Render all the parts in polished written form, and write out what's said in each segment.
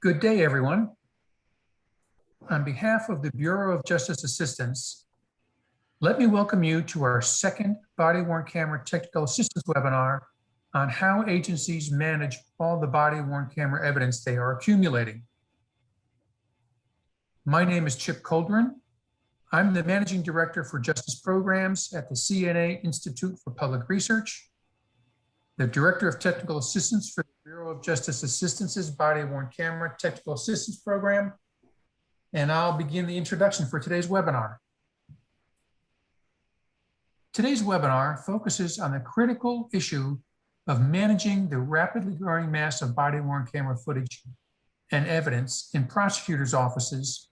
Good day, everyone. On behalf of the Bureau of Justice Assistance, let me welcome you to our second body-worn camera technical assistance webinar on how agencies manage all the body-worn camera evidence they are accumulating. My name is Chip Coldren. I'm the Managing Director for Justice Programs at the CNA Institute for Public Research, the Director of Technical Assistance for the Bureau of Justice Assistance's Body-Worn Camera Technical Assistance Program, and I'll begin the introduction for today's webinar. Today's webinar focuses on the critical issue of managing the rapidly growing mass of body-worn camera footage and evidence in prosecutors' offices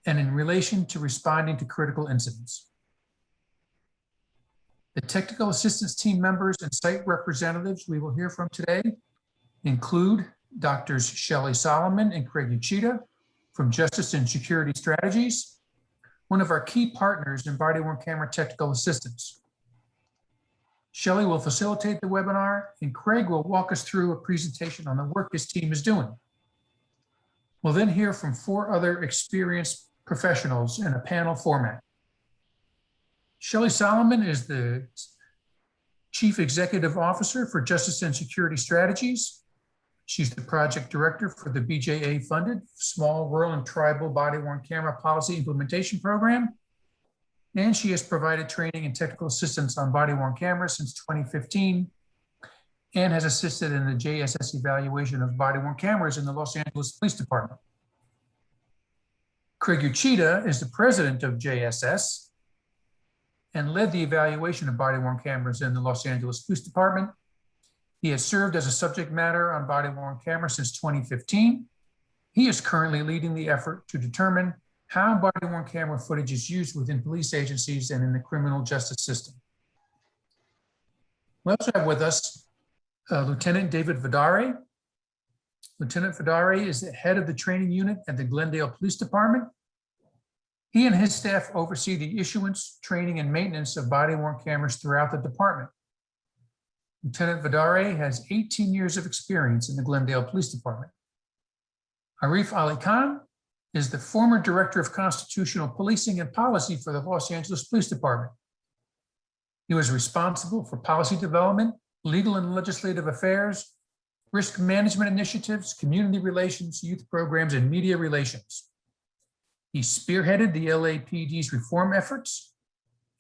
and in relation to responding to critical incidents. The technical assistance team members and site representatives we will hear from today include Drs. Shellie Solomon and Craig Uchida from Justice and Security Strategies, one of our key partners in body-worn camera technical assistance. Shellie will facilitate the webinar, and Craig will walk us through a presentation on the work his team is doing. We'll then hear from 4 other experienced professionals in a panel format. Shellie Solomon is the Chief Executive Officer for Justice and Security Strategies. She's the Project Director for the BJA-funded Small Rural and Tribal Body-Worn Camera Policy Implementation Program. And she has provided training and technical assistance on body-worn cameras since 2015 and has assisted in the JSS evaluation of body-worn cameras in the Los Angeles Police Department. Craig Uchida is the president of JSS and led the evaluation of body-worn cameras in the Los Angeles Police Department. He has served as a subject matter on body-worn cameras since 2015. He is currently leading the effort to determine how body-worn camera footage is used within police agencies and in the criminal justice system. We also have with us Lieutenant David Vidare. Lieutenant Vidare is the head of the training unit at the Glendale Police Department. He and his staff oversee the issuance, training, and maintenance of body-worn cameras throughout the department. Lieutenant Vidare has 18 years of experience in the Glendale Police Department. Arif Ali Khan is the former Director of Constitutional Policing and Policy for the Los Angeles Police Department. He was responsible for policy development, legal and legislative affairs, risk management initiatives, community relations, youth programs, and media relations. He spearheaded the LAPD's reform efforts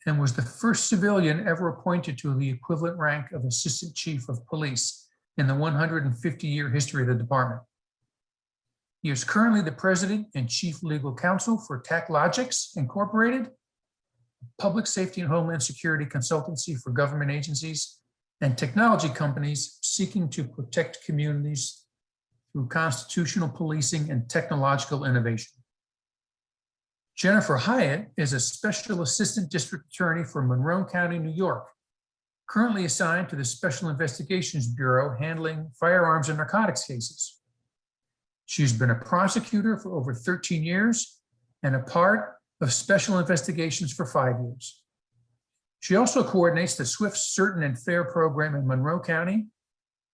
and was the first civilian ever appointed to the equivalent rank of Assistant Chief of Police in the 150-year history of the department. He is currently the President and Chief Legal Counsel for TechLogix Incorporated, public safety and homeland security consultancy for government agencies and technology companies seeking to protect communities through constitutional policing and technological innovation. Jennifer Hyatt is a Special Assistant District Attorney for Monroe County, New York, currently assigned to the Special Investigations Bureau handling firearms and narcotics cases. She's been a prosecutor for over 13 years and a part of Special Investigations for 5 years. She also coordinates the SWIFT Certain and Fair program in Monroe County,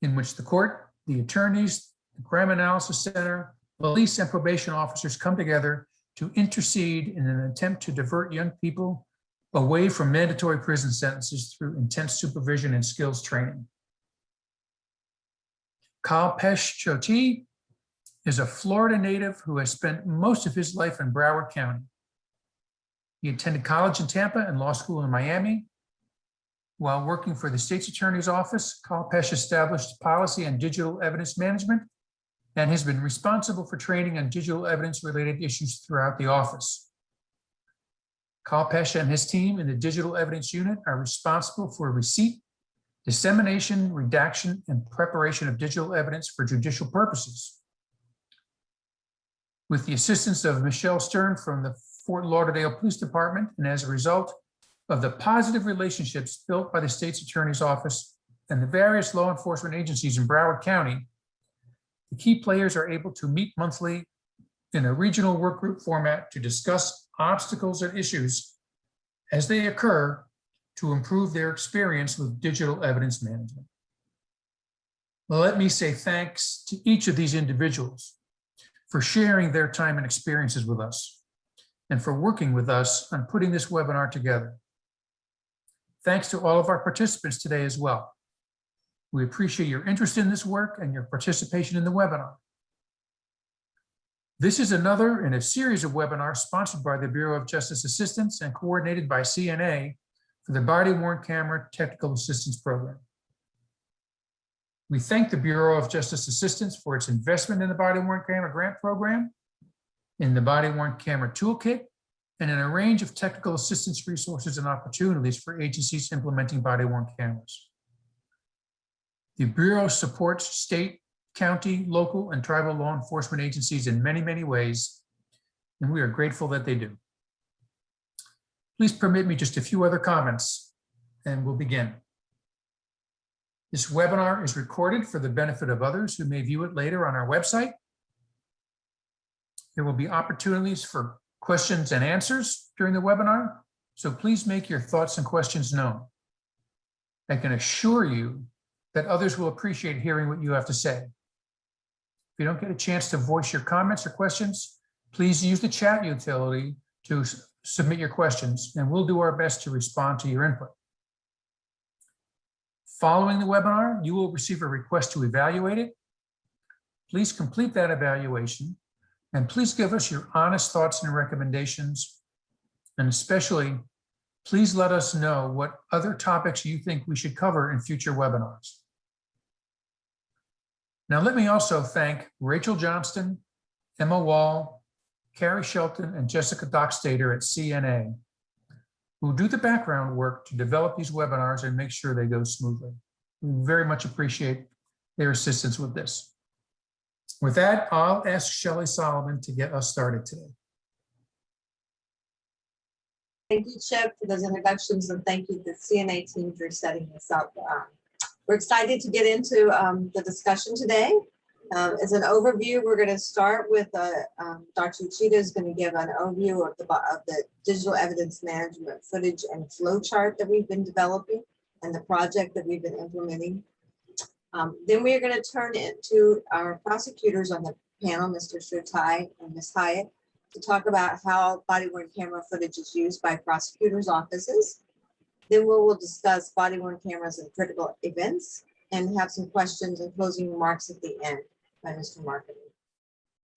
in which the court, the attorneys, the Crime Analysis Center, police, and probation officers come together to intercede in an attempt to divert young people away from mandatory prison sentences through intense supervision and skills training. Kalpesh Choti is a Florida native who has spent most of his life in Broward County. He attended college in Tampa and law school in Miami. While working for the state's attorney's office, Kalpesh established policy and digital evidence management and has been responsible for training on digital evidence-related issues throughout the office. Kalpesh and his team in the Digital Evidence Unit are responsible for receipt, dissemination, redaction, and preparation of digital evidence for judicial purposes. With the assistance of Michelle Stern from the Fort Lauderdale Police Department, and as a result of the positive relationships built by the state's attorney's office and the various law enforcement agencies in Broward County, the key players are able to meet monthly in a regional work group format to discuss obstacles and issues as they occur to improve their experience with digital evidence management. Well, let me say thanks to each of these individuals for sharing their time and experiences with us, and for working with us on putting this webinar together. Thanks to all of our participants today as well. We appreciate your interest in this work and your participation in the webinar. This is another in a series of webinars sponsored by the Bureau of Justice Assistance and coordinated by CNA for the Body-Worn Camera Technical Assistance Program. We thank the Bureau of Justice Assistance for its investment in the Body-Worn Camera Grant Program, in the Body-Worn Camera Toolkit, and in a range of technical assistance resources and opportunities for agencies implementing body-worn cameras. The Bureau supports state, county, local, and tribal law enforcement agencies in many, many ways, and we are grateful that they do. Please permit me just a few other comments, and we'll begin. This webinar is recorded for the benefit of others who may view it later on our website. There will be opportunities for questions and answers during the webinar, so please make your thoughts and questions known. I can assure you that others will appreciate hearing what you have to say. If you don't get a chance to voice your comments or questions, please use the chat utility to submit your questions, and we'll do our best to respond to your input. Following the webinar, you will receive a request to evaluate it. Please complete that evaluation, and please give us your honest thoughts and recommendations. And especially, please let us know what other topics you think we should cover in future webinars. Now, let me also thank Rachel Johnston, Emma Wall, Carrie Shelton, and Jessica Dockstader at CNA, who do the background work to develop these webinars and make sure they go smoothly. We very much appreciate their assistance with this. With that, I'll ask Shellie Solomon to get us started today. Thank you, Chip, for those introductions, and thank you to the CNA team for setting this up. We're excited to get into the discussion today. As an overview, we're going to start with Dr. Uchida is going to give an overview of the digital evidence management footage and flow chart that we've been developing and the project that we've been implementing. Then we are going to turn it to our prosecutors on the panel, Mr. Shurtai and Ms. Hyatt, to talk about how body-worn camera footage is used by prosecutors' offices. Then we will discuss body-worn cameras and critical events and have some questions and closing remarks at the end by Mr. Marketing.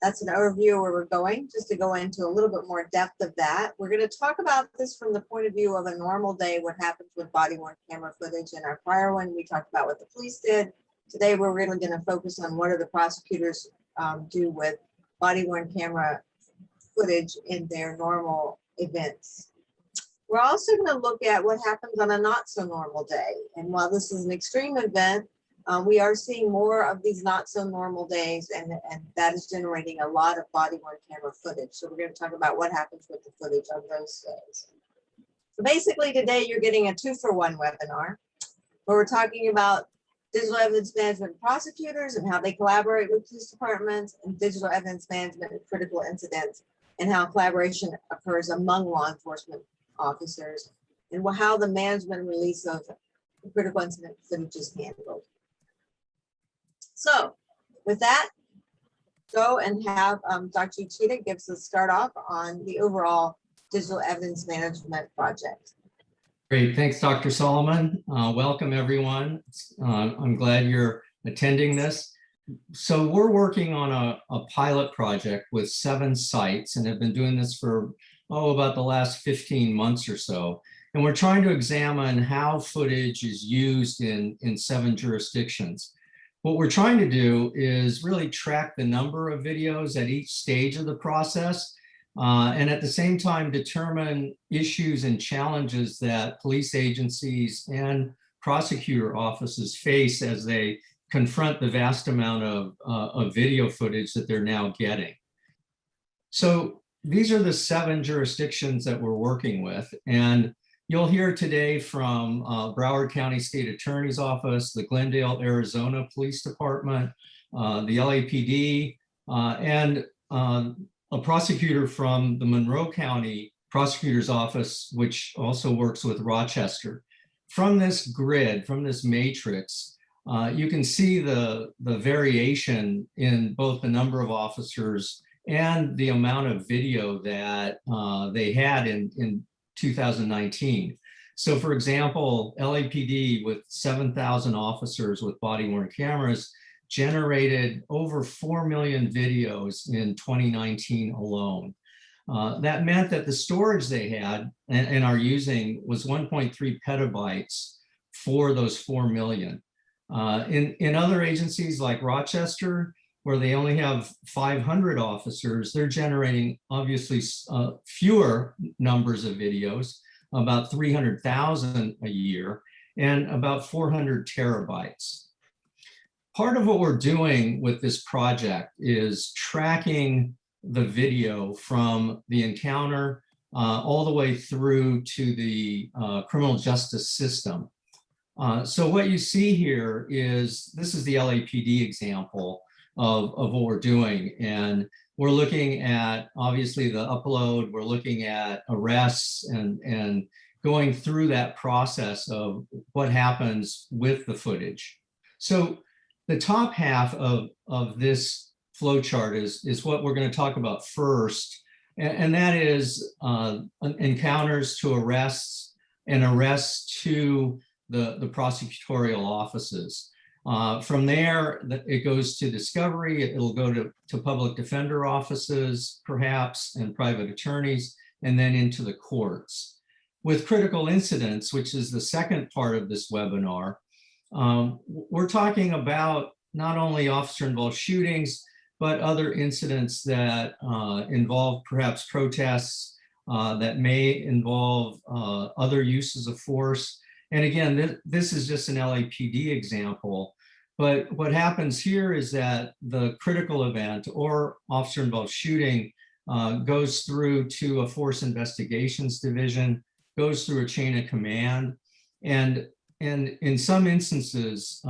That's an overview of where we're going. Just to go into a little bit more depth of that, we're going to talk about this from the point of view of a normal day, what happens with body-worn camera footage. In our prior one, we talked about what the police did. Today, we're really going to focus on what do the prosecutors do with body-worn camera footage in their normal events. We're also going to look at what happens on a not so normal day. And while this is an extreme event, we are seeing more of these not so normal days, and that is generating a lot of body-worn camera footage. So we're going to talk about what happens with the footage on those days. So basically today you're getting a 2-for-1 webinar where we're talking about digital evidence management prosecutors and how they collaborate with police departments, and digital evidence management and critical incidents and how collaboration occurs among law enforcement officers, and how the management and release of critical incident footage is handled. So with that, go and have Dr. Uchida gives us start off on the overall digital evidence management project. Great, thanks, Dr. Solomon. Welcome, everyone. I'm glad you're attending this. So we're working on a pilot project with 7 sites and have been doing this for about the last 15 months or so. And we're trying to examine how footage is used in 7 jurisdictions. What we're trying to do is really track the number of videos at each stage of the process, and at the same time determine issues and challenges that police agencies and prosecutor offices face as they confront the vast amount of video footage that they're now getting. So these are the 7 jurisdictions that we're working with, and you'll hear today from Broward County State Attorney's Office, the Glendale, Arizona Police Department, the LAPD, and a prosecutor from the Monroe County Prosecutor's Office, which also works with Rochester. From this grid, from this matrix, you can see the variation in both the number of officers and the amount of video that they had in 2019. So for example, LAPD with 7,000 officers with body-worn cameras generated over 4 million videos in 2019 alone. That meant that the storage they had and are using was 1.3 petabytes for those 4 million. In other agencies like Rochester, where they only have 500 officers, they're generating obviously fewer numbers of videos, about 300,000 a year, and about 400 terabytes. Part of what we're doing with this project is tracking the video from the encounter all the way through to the criminal justice system. So what you see here is, this is the LAPD example of what we're doing. And we're looking at, obviously, the upload, we're looking at arrests and going through that process of what happens with the footage. So the top half of this flow chart is what we're going to talk about first. And that is encounters to arrests and arrests to the prosecutorial offices. From there, it goes to discovery. It'll go to public defender offices, perhaps, and private attorneys, and then into the courts. With critical incidents, which is the second part of this webinar, we're talking about not only officer-involved shootings, but other incidents that involve perhaps protests, that may involve other uses of force. And again, this is just an LAPD example, but what happens here is that the critical event or officer-involved shooting goes through to a force investigations division, goes through a chain of command, and in some instances,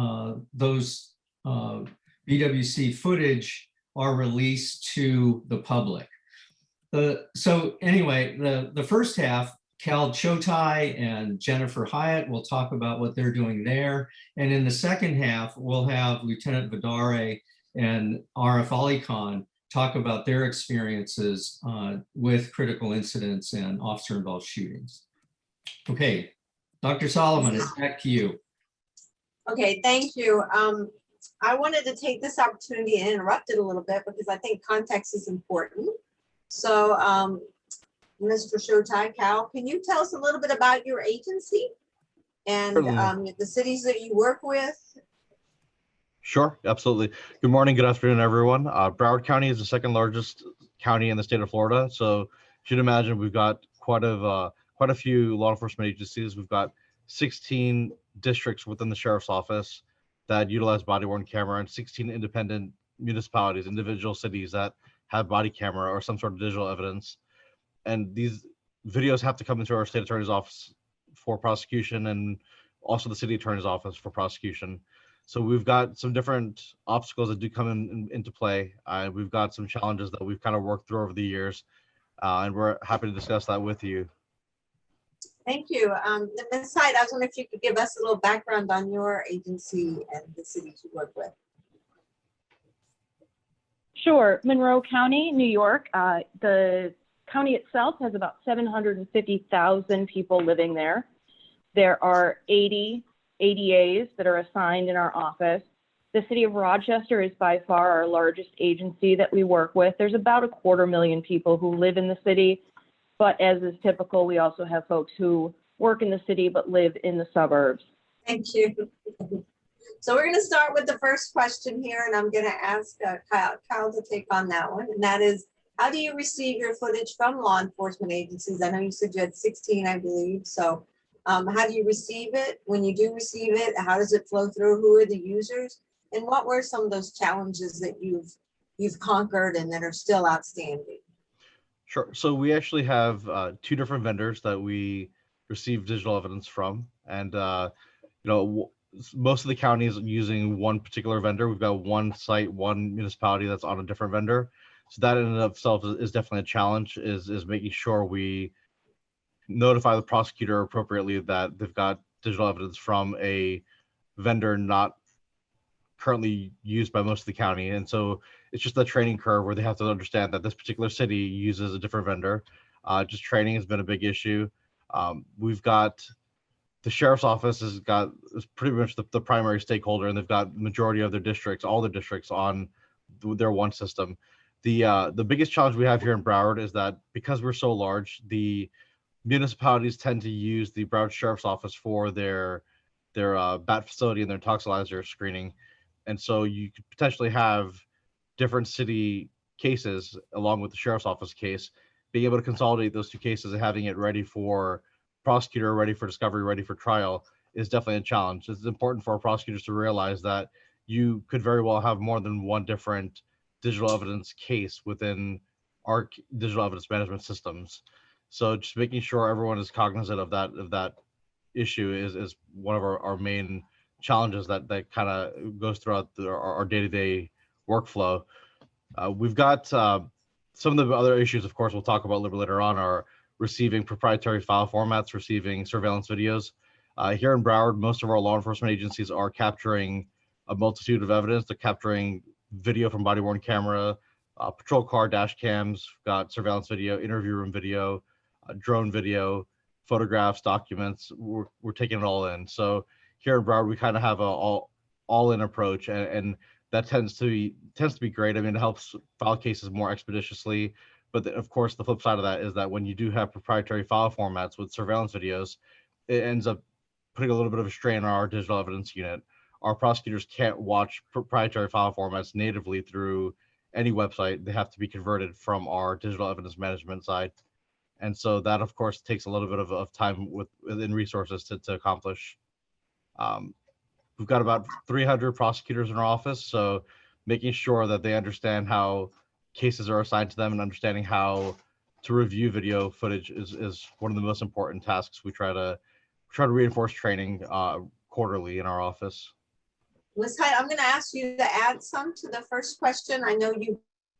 those BWC footage are released to the public. So anyway, the first half, Cal Chotai and Jennifer Hyatt will talk about what they're doing there. And in the second half, we'll have Lieutenant Vidare and RF Ali Khan talk about their experiences with critical incidents and officer-involved shootings. Okay, Dr. Solomon, it's back to you. Okay, thank you. I wanted to take this opportunity and interrupt it a little bit because I think context is important. So, Mr. Chotai, Cal, can you tell us a little bit about your agency and the cities that you work with? Sure, absolutely. Good morning, good afternoon, everyone. Broward County is the second largest county in the state of Florida. So you should imagine we've got quite a few law enforcement agencies. We've got 16 districts within the sheriff's office that utilize body-worn camera, and 16 independent municipalities, individual cities that have body camera or some sort of digital evidence. And these videos have to come into our state attorney's office for prosecution, and also the city attorney's office for prosecution. So we've got some different obstacles that do come into play. We've got some challenges that we've kind of worked through over the years, and we're happy to discuss that with you. Thank you. Ms. Hyde, I was wondering if you could give us a little background on your agency and the cities you work with. Sure. Monroe County, New York. The county itself has about 750,000 people living there. There are 80 ADAs that are assigned in our office. The city of Rochester is by far our largest agency that we work with. There's about 250,000 people who live in the city, but as is typical, we also have folks who work in the city but live in the suburbs. Thank you. So we're going to start with the first question here, and I'm going to ask Kyle to take on that one. And that is, how do you receive your footage from law enforcement agencies? I know you said you had 16, I believe. So how do you receive it? When you do receive it, how does it flow through? Who are the users? And what were some of those challenges that you've conquered and that are still outstanding? Sure. So we actually have 2 different vendors that we receive digital evidence from. And, most of the counties using one particular vendor. We've got one site, one municipality that's on a different vendor. So that in and of itself is definitely a challenge, is making sure we notify the prosecutor appropriately that they've got digital evidence from a vendor not currently used by most of the county. And so It's just the training curve where they have to understand that this particular city uses a different vendor. Just training has been a big issue. We've got the sheriff's office is pretty much the primary stakeholder, and they've got the majority of their districts, all the districts, on their one system. The biggest challenge we have here in Broward is that because we're so large, the municipalities tend to use the Broward Sheriff's Office for their bat facility and their toxilizer screening, and so you could potentially have different city cases along with the sheriff's office case. Being able to consolidate those two cases and having it ready for prosecutor, ready for discovery, ready for trial is definitely a challenge. It's important for our prosecutors to realize that you could very well have more than one different digital evidence case within our digital evidence management systems. So just making sure everyone is cognizant of that issue is one of our main challenges that kind of goes throughout our day-to-day workflow. We've got some of the other issues, of course, we'll talk about a little bit later on, are receiving proprietary file formats, receiving surveillance videos. Here in Broward, most of our law enforcement agencies are capturing a multitude of evidence. They're capturing video from body-worn camera, patrol car dash cams, got surveillance video, interview room video, drone video, photographs, documents. We're taking it all in. So here in Broward, we kind of have a all-in approach, and that tends to be great. I mean, it helps file cases more expeditiously. But of course, the flip side of that is that when you do have proprietary file formats with surveillance videos, it ends up putting a little bit of a strain on our digital evidence unit. Our prosecutors can't watch proprietary file formats natively through any website. They have to be converted from our digital evidence management side. And so that, of course, takes a little bit of time within resources to accomplish. We've got about 300 prosecutors in our office, so making sure that they understand how cases are assigned to them and understanding how to review video footage is one of the most important tasks. We try to reinforce training quarterly in our office. Ms. Hyde, I'm going to ask you to add some to the first question. I know you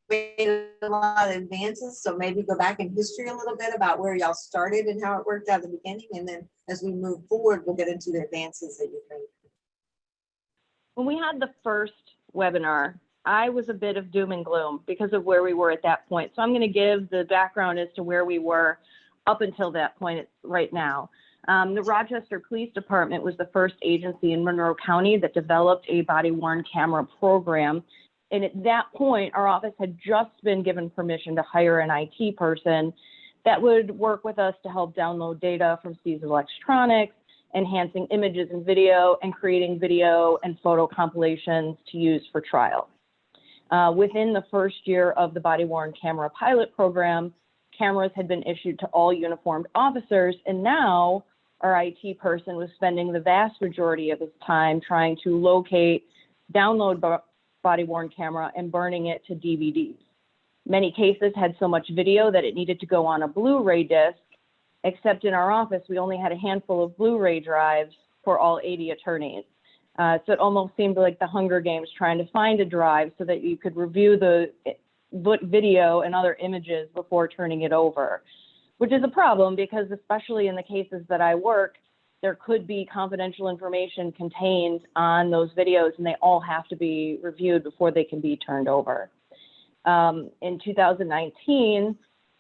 made a lot of advances, so maybe go back in history a little bit about where y'all started and how it worked out at the beginning, and then as we move forward, we'll get into the advances that you've made. When we had the first webinar, I was a bit of doom and gloom because of where we were at that point. So I'm going to give the background as to where we were up until that point right now. The Rochester Police Department was the first agency in Monroe County that developed a body-worn camera program. And at that point, our office had just been given permission to hire an IT person that would work with us to help download data from C's Electronics, enhancing images and video, and creating video and photo compilations to use for trial. Within the first year of the body-worn camera pilot program, cameras had been issued to all uniformed officers, and now our IT person was spending the vast majority of his time trying to locate, download body-worn camera, and burning it to DVDs. Many cases had so much video that it needed to go on a Blu-ray disc, except in our office, we only had a handful of Blu-ray drives for all 80 attorneys. So it almost seemed like the Hunger Games trying to find a drive so that you could review the video and other images before turning it over, which is a problem because especially in the cases that I work, there could be confidential information contained on those videos and they all have to be reviewed before they can be turned over. In 2019,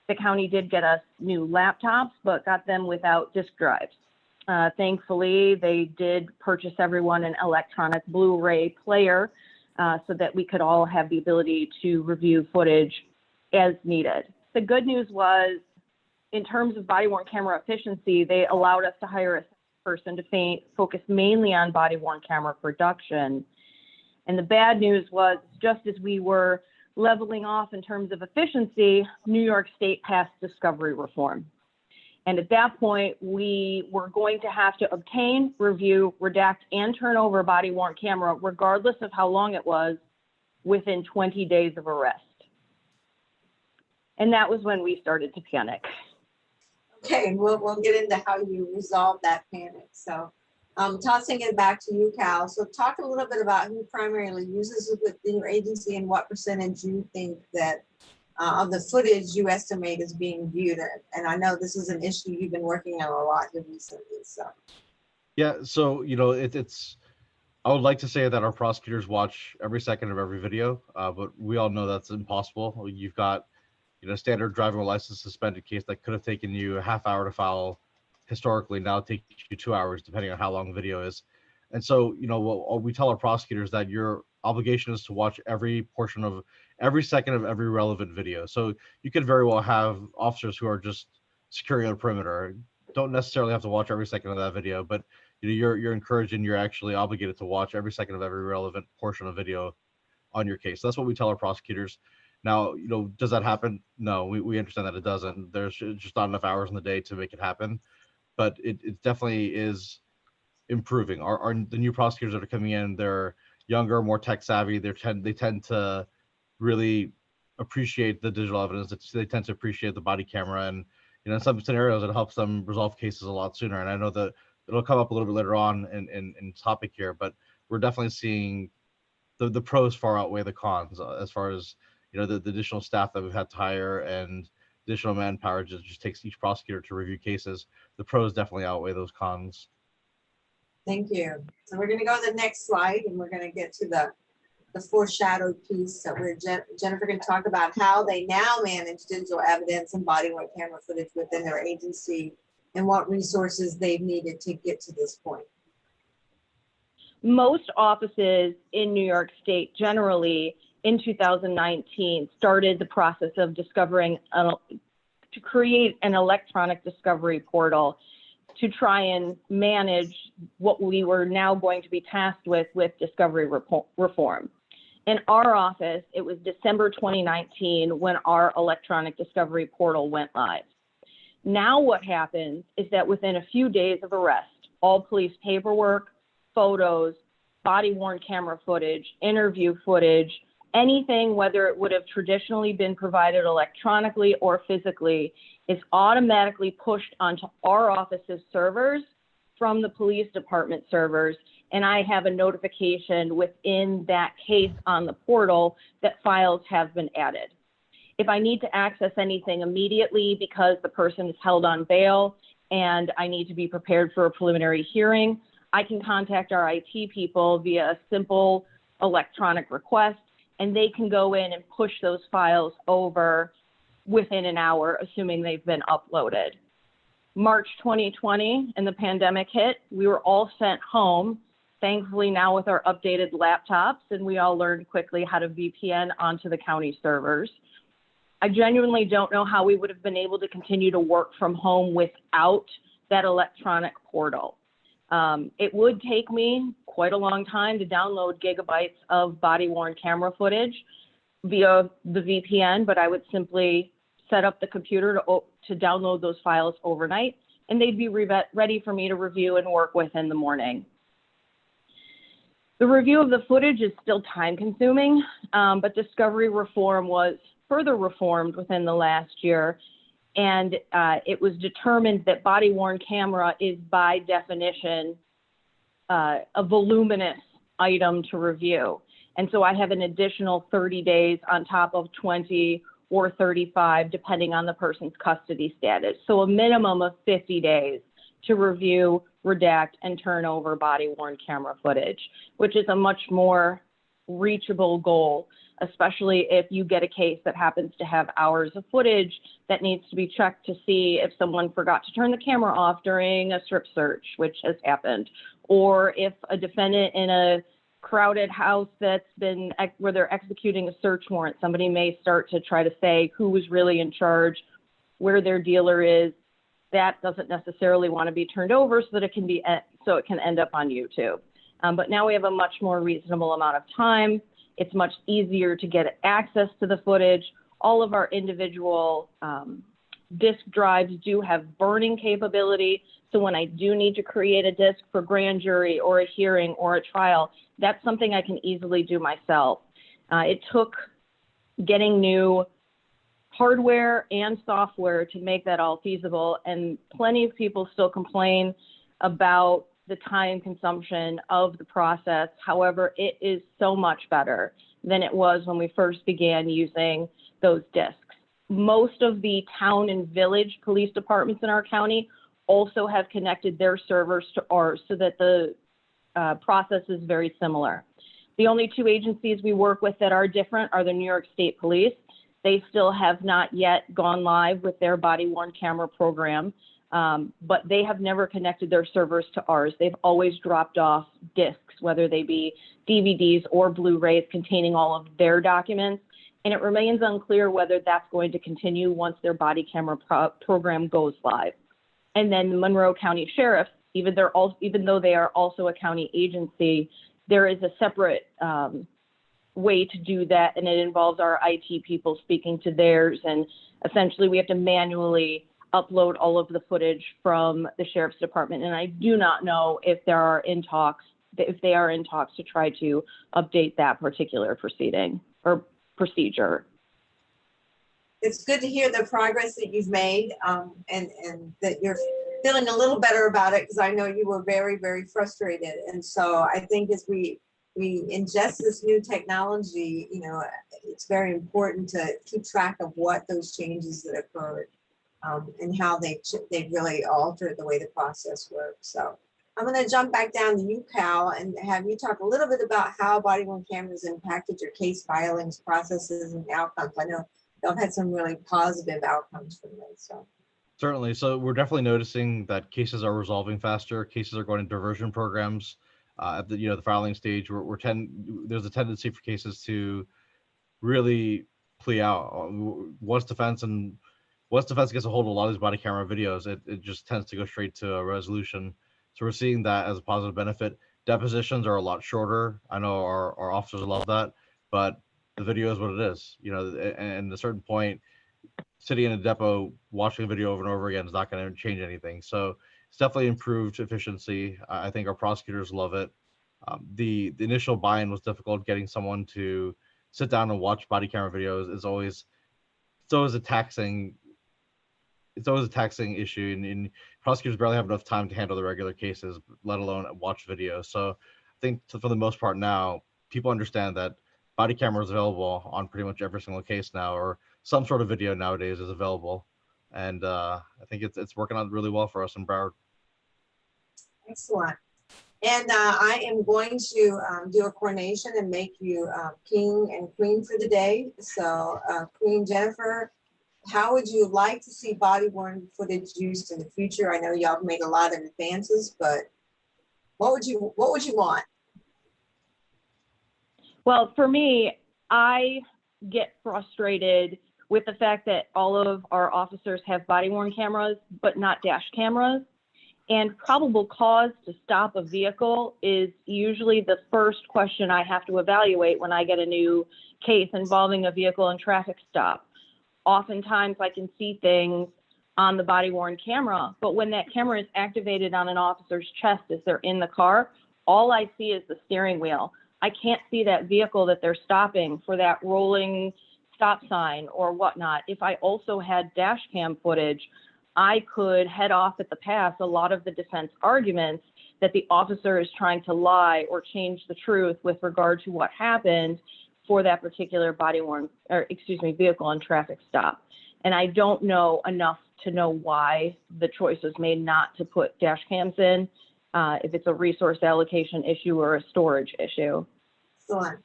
the county did get us new laptops, but got them without disk drives. Thankfully, they did purchase everyone an electronic Blu-ray player so that we could all have the ability to review footage as needed. The good news was, in terms of body-worn camera efficiency, they allowed us to hire a person to focus mainly on body-worn camera production. And the bad news was, just as we were leveling off in terms of efficiency, New York State passed discovery reform. And at that point, we were going to have to obtain, review, redact, and turn over a body-worn camera, regardless of how long it was, within 20 days of arrest. And that was when we started to panic. Okay, we'll get into how you resolve that panic. So tossing it back to you, Cal. So talk a little bit about who primarily uses it within your agency and what percentage you think that of the footage you estimate is being viewed. And I know this is an issue you've been working on a lot here recently. So Yeah, so it's I would like to say that our prosecutors watch every second of every video, but we all know that's impossible. You've got, standard driving license suspended case that could have taken you a half hour to file historically, now it takes you 2 hours, depending on how long the video is. And so, what we tell our prosecutors that your obligation is to watch every portion of every second of every relevant video. So you could very well have officers who are just securing a perimeter, don't necessarily have to watch every second of that video, but you're encouraged and you're actually obligated to watch every second of every relevant portion of video on your case. So that's what we tell our prosecutors. Now, does that happen? No, we understand that it doesn't. There's just not enough hours in the day to make it happen, but it definitely is improving. The new prosecutors that are coming in, they're younger, more tech savvy. They tend to really appreciate the digital evidence. They tend to appreciate the body camera, and in some scenarios, it helps them resolve cases a lot sooner. And I know that it'll come up a little bit later on in topic here, but we're definitely seeing the pros far outweigh the cons as far as the additional staff that we've had to hire and additional manpower just takes each prosecutor to review cases. The pros definitely outweigh those cons. Thank you. So we're going to go to the next slide, and we're going to get to the foreshadowed piece that Jennifer can talk about how they now manage digital evidence and body-worn camera footage within their agency and what resources they've needed to get to this point. Most offices in New York State generally in 2019 started the process of to create an electronic discovery portal to try and manage what we were now going to be tasked with discovery reform. In our office, it was December 2019 when our electronic discovery portal went live. Now what happens is that within a few days of arrest, all police paperwork, photos, body-worn camera footage, interview footage, anything, whether it would have traditionally been provided electronically or physically, is automatically pushed onto our office's servers from the police department servers. And I have a notification within that case on the portal that files have been added. If I need to access anything immediately because the person is held on bail and I need to be prepared for a preliminary hearing, I can contact our IT people via a simple electronic request, and they can go in and push those files over within an hour, assuming they've been uploaded. March 2020, and the pandemic hit, we were all sent home, thankfully now with our updated laptops, and we all learned quickly how to VPN onto the county servers. I genuinely don't know how we would have been able to continue to work from home without that electronic portal. It would take me quite a long time to download gigabytes of body-worn camera footage via the VPN, but I would simply set up the computer to download those files overnight, and they'd be ready for me to review and work with in the morning. The review of the footage is still time-consuming, but discovery reform was further reformed within the last year, and it was determined that body-worn camera is by definition a voluminous item to review. And so I have an additional 30 days on top of 20 or 35, depending on the person's custody status. So a minimum of 50 days to review, redact, and turn over body-worn camera footage, which is a much more reachable goal, especially if you get a case that happens to have hours of footage that needs to be checked to see if someone forgot to turn the camera off during a strip search, which has happened, or if a defendant in a crowded house where they're executing a search warrant, somebody may start to try to say who was really in charge, where their dealer is. That doesn't necessarily want to be turned over so that it can end up on YouTube. But now we have a much more reasonable amount of time. It's much easier to get access to the footage. All of our individual disk drives do have burning capability. So when I do need to create a disk for grand jury or a hearing or a trial, that's something I can easily do myself. It took getting new hardware and software to make that all feasible. And plenty of people still complain about the time consumption of the process. However, it is so much better than it was when we first began using those disks. Most of the town and village police departments in our county also have connected their servers to ours so that the process is very similar. The only two agencies we work with that are different are the New York State Police. They still have not yet gone live with their body-worn camera program, but they have never connected their servers to ours. They've always dropped off discs, whether they be DVDs or Blu-rays containing all of their documents. And it remains unclear whether that's going to continue once their body camera program goes live. And then the Monroe County Sheriff, even though they are also a county agency, there is a separate way to do that, and it involves our IT people speaking to theirs, and essentially we have to manually upload all of the footage from the Sheriff's Department. And I do not know if they are in talks to try to update that particular proceeding or procedure. It's good to hear the progress that you've made, and that you're feeling a little better about it, because I know you were very, very frustrated. And so I think as we ingest this new technology, you know, it's very important to keep track of what those changes that occurred, and how they really altered the way the process works. So I'm going to jump back down to you, Cal, and have you talk a little bit about how body-worn cameras impacted your case filings, processes, and outcomes. I know y'all had some really positive outcomes from this. So. Certainly. So we're definitely noticing that cases are resolving faster. Cases are going to diversion programs at the the filing stage. There's a tendency for cases to really plea out once defense gets a hold of a lot of these body camera videos. It just tends to go straight to a resolution. So we're seeing that as a positive benefit. Depositions are a lot shorter. I know our officers love that, but the video is what it is. And at a certain point, sitting in a depot watching a video over and over again is not going to change anything. So it's definitely improved efficiency. I think our prosecutors love it. The initial buy-in was difficult. Getting someone to sit down and watch body camera videos is always a taxing issue, and prosecutors barely have enough time to handle the regular cases, let alone watch videos. So I think for the most part now, people understand that body camera is available on pretty much every single case now, or some sort of video nowadays is available. And I think it's working out really well for us in Broward. Excellent. And I am going to do a coronation and make you king and queen for the day. So Queen Jennifer, how would you like to see body-worn footage used in the future? I know y'all have made a lot of advances, but what would you want? Well, for me, I get frustrated with the fact that all of our officers have body-worn cameras, but not dash cameras. And probable cause to stop a vehicle is usually the first question I have to evaluate when I get a new case involving a vehicle and traffic stop. Oftentimes I can see things on the body-worn camera, but when that camera is activated on an officer's chest as they're in the car, all I see is the steering wheel. I can't see that vehicle that they're stopping for that rolling stop sign or whatnot. If I also had dash cam footage, I could head off at the pass a lot of the defense arguments that the officer is trying to lie or change the truth with regard to what happened for that particular vehicle and traffic stop. And I don't know enough to know why the choice was made not to put dash cams in, if it's a resource allocation issue or a storage issue. Excellent.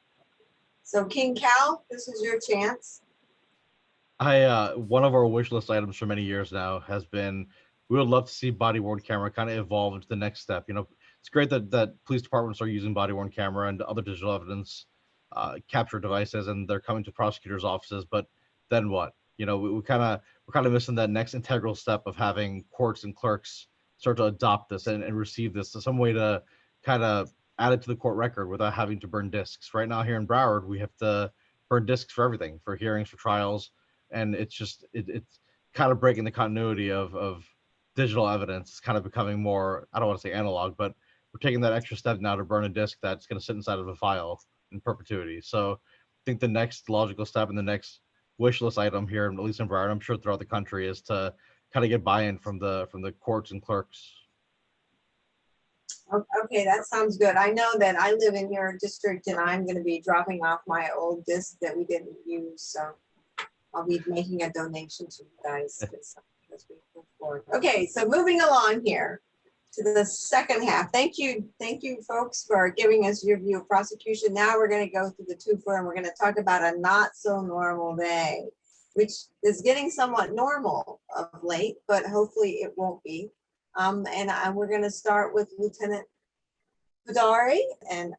So King Cal, this is your chance. One of our wish list items for many years now has been, we would love to see body-worn camera kind of evolve into the next step. It's great that police departments are using body-worn camera and other digital evidence capture devices, and they're coming to prosecutors' offices. But then what? We're kind of missing that next integral step of having courts and clerks start to adopt this and receive this. So some way to kind of add it to the court record without having to burn discs. Right now here in Broward, we have to burn discs for everything, for hearings, for trials. And it's kind of breaking the continuity of digital evidence. It's kind of becoming more, I don't want to say analog, but we're taking that extra step now to burn a disk that's going to sit inside of a file in perpetuity. So I think the next logical step and the next wish list item here, at least in Broward, I'm sure throughout the country, is to kind of get buy-in from the courts and clerks. Okay, that sounds good. I know that I live in your district and I'm going to be dropping off my old disc that we didn't use. So I'll be making a donation to you guys as we move forward. Okay, so moving along here. to the second half. Thank you, folks, for giving us your view of prosecution. Now we're going to go through the twofer, and we're going to talk about a not so normal day, which is getting somewhat normal of late, but hopefully it won't be. We're going to start with Lieutenant Vidari and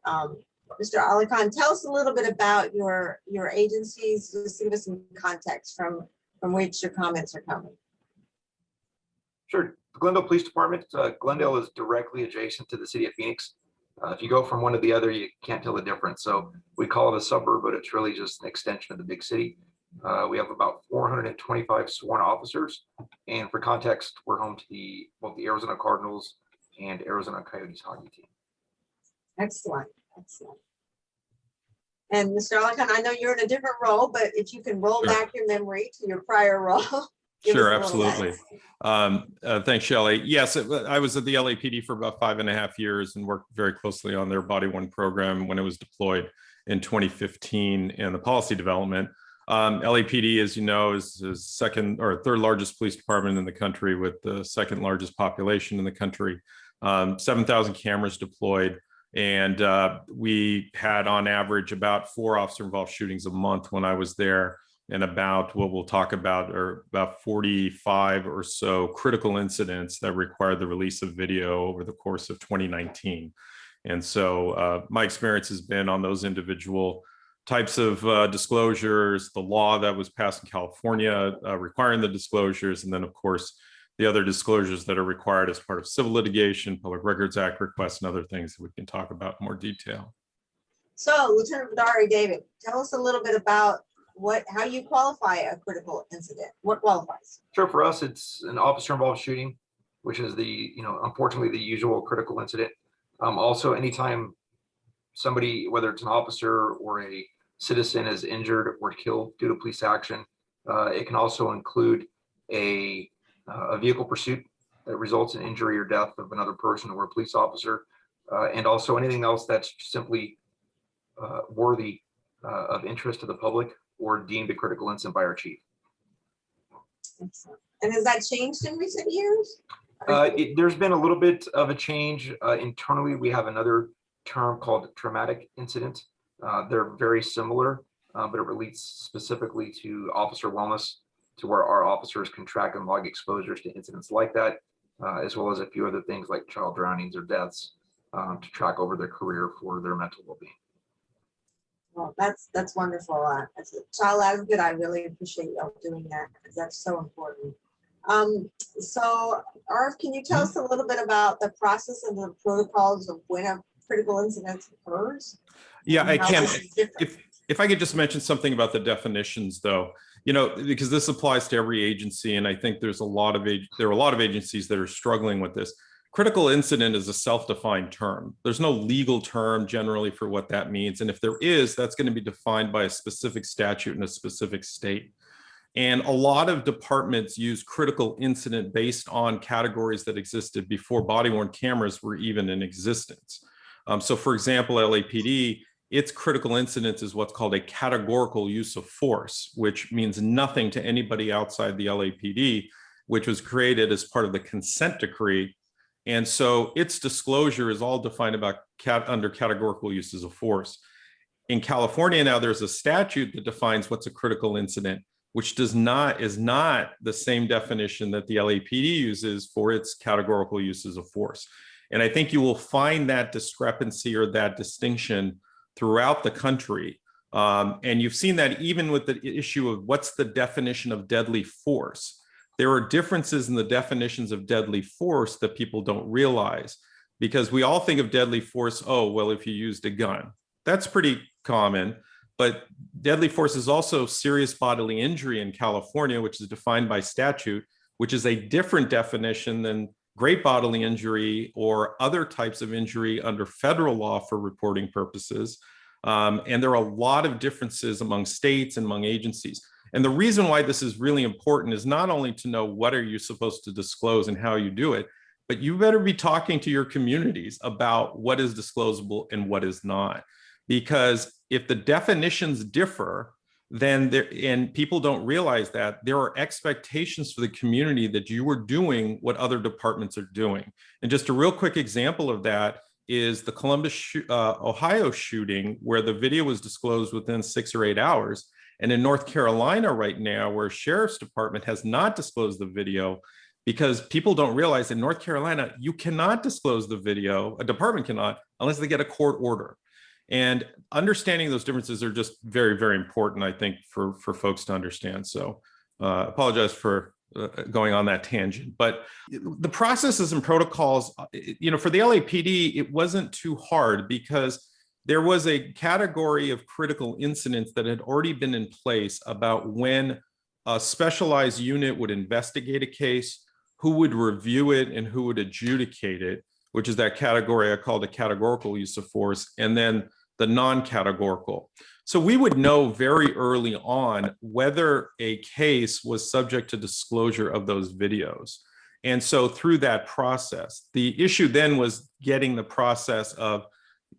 Mr. Ali Khan. Tell us a little bit about your agencies. Just give us some context from which your comments are coming. Sure. The Glendale Police Department, Glendale is directly adjacent to the city of Phoenix. If you go from one to the other, you can't tell the difference. So we call it a suburb, but it's really just an extension of the big city. We have about 425 sworn officers. And for context, we're home to both the Arizona Cardinals and Arizona Coyotes hockey team. Excellent, excellent. And Mr. Ali Khan, I know you're in a different role, but if you can roll back your memory to your prior role. Sure, absolutely. Thanks, Shellie. Yes, I was at the LAPD for about 5.5 years and worked very closely on their body-worn program when it was deployed in 2015 and the policy development. LAPD, as you know, is second or third largest police department in the country with the second largest population in the country. 7,000 cameras deployed. And we had on average about 4 officer-involved shootings a month when I was there, and about what we'll talk about are about 45 or so critical incidents that required the release of video over the course of 2019. And so my experience has been on those individual types of disclosures, the law that was passed in California requiring the disclosures, and then of course, the other disclosures that are required as part of civil litigation, Public Records Act requests, and other things that we can talk about in more detail. So Lieutenant Vidari, David, tell us a little bit about how you qualify a critical incident. What qualifies? Sure, for us, it's an officer-involved shooting, which is unfortunately the usual critical incident. Also, anytime somebody, whether it's an officer or a citizen, is injured or killed due to police action, it can also include a vehicle pursuit that results in injury or death of another person or a police officer, and also anything else that's simply worthy of interest to the public or deemed a critical incident by our chief. Excellent. And has that changed in recent years? There's been a little bit of a change internally. We have another term called traumatic incident. They're very similar, but it relates specifically to officer wellness, to where our officers can track and log exposures to incidents like that, as well as a few other things like child drownings or deaths to track over their career for their mental well-being. Well, that's wonderful. As a child advocate, I really appreciate y'all doing that because that's so important. So, Arf, can you tell us a little bit about the process and the protocols of when a critical incident occurs? Yeah, I can. If I could just mention something about the definitions, though, because this applies to every agency, and I think there are a lot of agencies that are struggling with this. Critical incident is a self-defined term. There's no legal term generally for what that means. And if there is, that's going to be defined by a specific statute in a specific state. And a lot of departments use critical incident based on categories that existed before body-worn cameras were even in existence. So for example, LAPD, its critical incident is what's called a categorical use of force, which means nothing to anybody outside the LAPD, which was created as part of the consent decree. And so its disclosure is all defined under categorical uses of force. In California now, there's a statute that defines what's a critical incident, which is not the same definition that the LAPD uses for its categorical uses of force. And I think you will find that discrepancy or that distinction throughout the country. And you've seen that even with the issue of what's the definition of deadly force. There are differences in the definitions of deadly force that people don't realize, because we all think of deadly force, oh, well, if you used a gun. That's pretty common, but deadly force is also serious bodily injury in California, which is defined by statute, which is a different definition than great bodily injury or other types of injury under federal law for reporting purposes. And there are a lot of differences among states and among agencies. And the reason why this is really important is not only to know what are you supposed to disclose and how you do it, but you better be talking to your communities about what is disclosable and what is not. Because if the definitions differ, then there, and people don't realize that there are expectations for the community that you are doing what other departments are doing. And just a real quick example of that is the Columbus, Ohio shooting, where the video was disclosed within 6 or 8 hours. And in North Carolina right now, where sheriff's department has not disclosed the video, because people don't realize in North Carolina, you cannot disclose the video, a department cannot, unless they get a court order. And understanding those differences are just very, very important, I think, for folks to understand. So apologize for going on that tangent, but the processes and protocols, for the LAPD, it wasn't too hard because there was a category of critical incidents that had already been in place about when a specialized unit would investigate a case, who would review it, and who would adjudicate it, which is that category I call the categorical use of force, and then the non-categorical. So we would know very early on whether a case was subject to disclosure of those videos. And so through that process, the issue then was getting the process of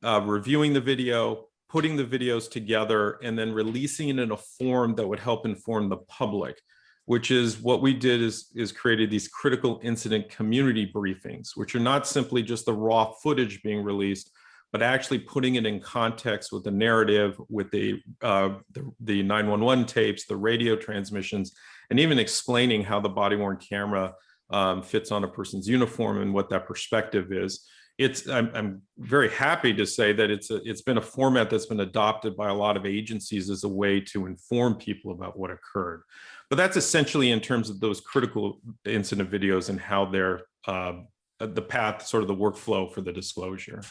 reviewing the video, putting the videos together, and then releasing it in a form that would help inform the public, which is what we did is created these critical incident community briefings, which are not simply just the raw footage being released, but actually putting it in context with the narrative, with the 911 tapes, the radio transmissions, and even explaining how the body-worn camera fits on a person's uniform and what that perspective is. I'm very happy to say that it's been a format that's been adopted by a lot of agencies as a way to inform people about what occurred. But that's essentially in terms of those critical incident videos and how they're the path, sort of the workflow for the disclosure.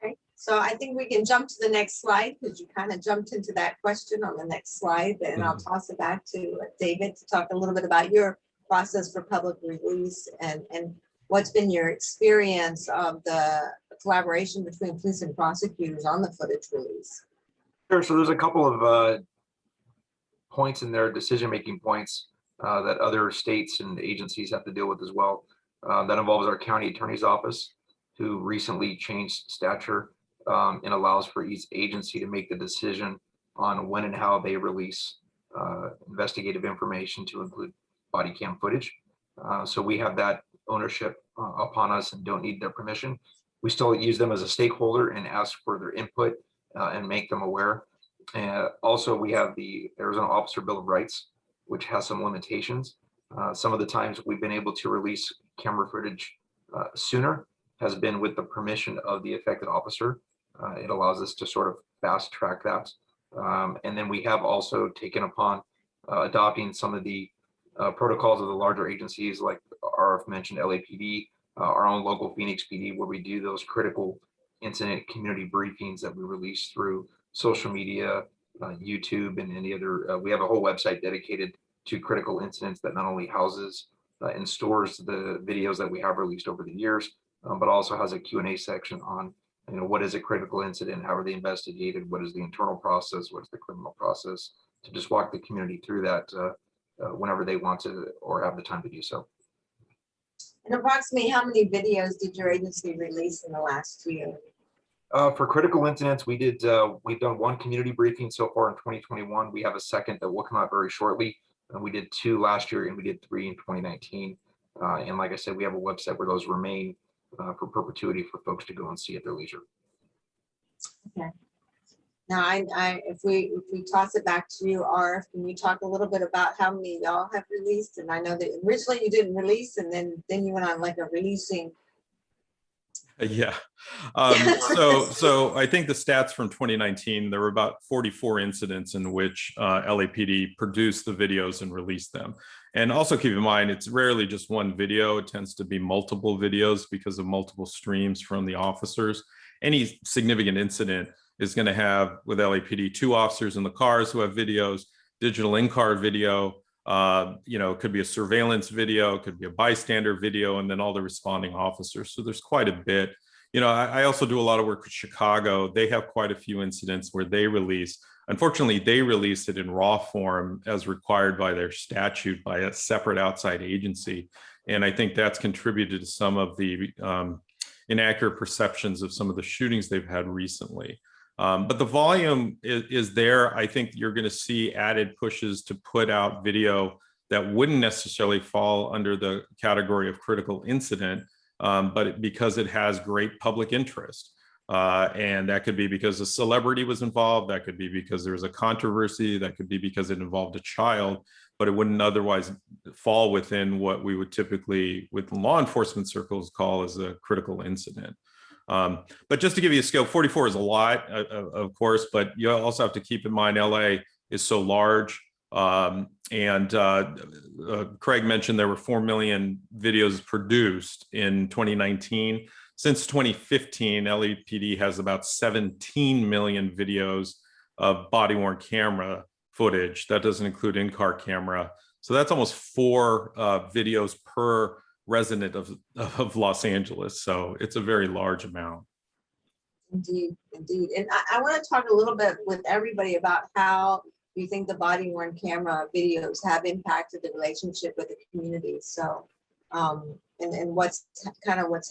Okay, so I think we can jump to the next slide because you kind of jumped into that question on the next slide, and I'll toss it back to David to talk a little bit about your process for public release and what's been your experience of the collaboration between police and prosecutors on the footage release. Sure. So there's a couple of points in there, decision-making points that other states and agencies have to deal with as well. That involves our county attorney's office, who recently changed stature and allows for each agency to make the decision on when and how they release investigative information to include body cam footage. So we have that ownership upon us and don't need their permission. We still use them as a stakeholder and ask for their input and make them aware. Also, we have the Arizona Officer Bill of Rights, which has some limitations. Some of the times we've been able to release camera footage sooner has been with the permission of the affected officer. It allows us to sort of fast track that. And then we have also taken upon adopting some of the protocols of the larger agencies like RF mentioned LAPD, our own local Phoenix PD, where we do those critical incident community briefings that we release through social media, YouTube, and any other. We have a whole website dedicated to critical incidents that not only houses and stores the videos that we have released over the years, but also has a Q&A section on, what is a critical incident, how are they investigated, what is the internal process, what is the criminal process, to just walk the community through that whenever they want to or have the time to do so. And approximately how many videos did your agency release in the last year? For critical incidents, we've done one community briefing so far in 2021. We have a second that will come out very shortly. We did 2 last year and we did 3 in 2019. And like I said, we have a website where those remain for perpetuity for folks to go and see at their leisure. Okay. Now, if we toss it back to you, Arf, can you talk a little bit about how many y'all have released? And I know that originally you didn't release, and then you went on like a releasing. Yeah. So I think the stats from 2019, there were about 44 incidents in which LAPD produced the videos and released them. And also keep in mind, it's rarely just one video. It tends to be multiple videos because of multiple streams from the officers. Any significant incident is going to have, with LAPD, 2 officers in the cars who have videos, digital in-car video, it could be a surveillance video, it could be a bystander video, and then all the responding officers. So there's quite a bit. I also do a lot of work with Chicago. They have quite a few incidents where they release. Unfortunately, they release it in raw form as required by their statute by a separate outside agency. And I think that's contributed to some of the inaccurate perceptions of some of the shootings they've had recently. But the volume is there. I think you're going to see added pushes to put out video that wouldn't necessarily fall under the category of critical incident, but because it has great public interest. And that could be because a celebrity was involved, that could be because there was a controversy, that could be because it involved a child, but it wouldn't otherwise fall within what we would typically, with law enforcement circles, call as a critical incident. But just to give you a scale, 44 is a lot, of course, but you also have to keep in mind LA is so large. Craig mentioned there were 4 million videos produced in 2019. Since 2015, LAPD has about 17 million videos of body-worn camera footage. That doesn't include in-car camera. So that's almost 4 videos per resident of Los Angeles. So it's a very large amount. Indeed, indeed. And I want to talk a little bit with everybody about how you think the body-worn camera videos have impacted the relationship with the community. So, and what's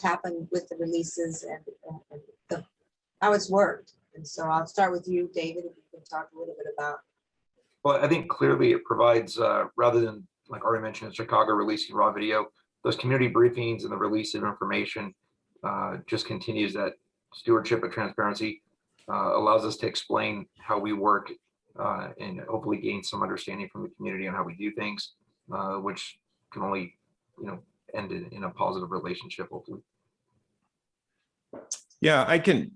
happened with the releases and how it's worked. And so I'll start with you, David, if you can talk a little bit about. Well, I think clearly it provides, rather than, like already mentioned, in Chicago releasing raw video, those community briefings and the release of information just continues that stewardship of transparency, allows us to explain how we work and hopefully gain some understanding from the community on how we do things, which can only, end in a positive relationship, hopefully. Yeah, I can,